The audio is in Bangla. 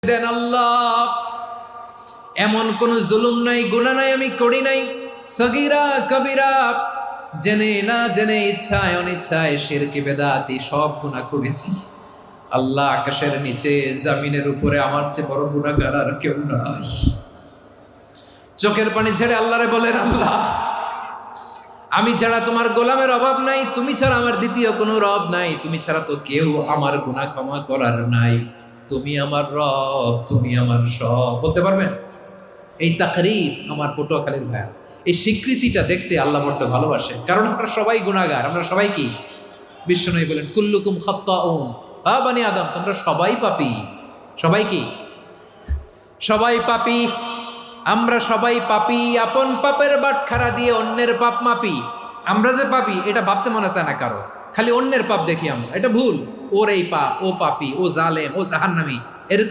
দেন আল্লাহ, এমন কোন জুলুম নাই, গুনাহ নাই আমি করি নাই, সগীরা কবিরা, জেনে না জেনে, ইচ্ছায় অনিচ্ছায়, শিরকি বেদাতি সব গুনাহ করেছি। আল্লাহ, আকাশের নিচে জমিনের উপরে আমার চেয়ে বড় গুনাহগার আর কেউ নাই। চোখের পানি ছেড়ে আল্লাহরে বলেন, আল্লাহ, আমি ছাড়া তোমার গোলামের অভাব নাই, তুমি ছাড়া আমার দ্বিতীয় কোনো রব নাই, তুমি ছাড়া তো কেউ আমার গুনাহ ক্ষমা করার নাই, তুমি আমার রব, তুমি আমার সব। বলতে পারবেন? এই তাকরীর আমার পটুয়াখালীর ভাইয়া, এই স্বীকৃতিটা দেখতে আল্লাহ বড্ড ভালোবাসে, কারণ আমরা সবাই গুনাহগার। আমরা সবাই কি? বিশ্বনবী বলেন, কুল্লুকুম খাত্তাউন, বানি আদম, তোমরা সবাই পাপী। সবাই কি? সবাই পাপী। আমরা সবাই পাপী। আপন পাপের বাটখারা দিয়ে অন্যের পাপ মাপি। আমরা যে পাপী এটা ভাবতে মনে চায় না কারো, খালি অন্যের পাপ দেখি আমরা, এটা ভুল। ওর এই পাপ, ও পাপী, ও জালেম, ও জাহান্নামী, এরকম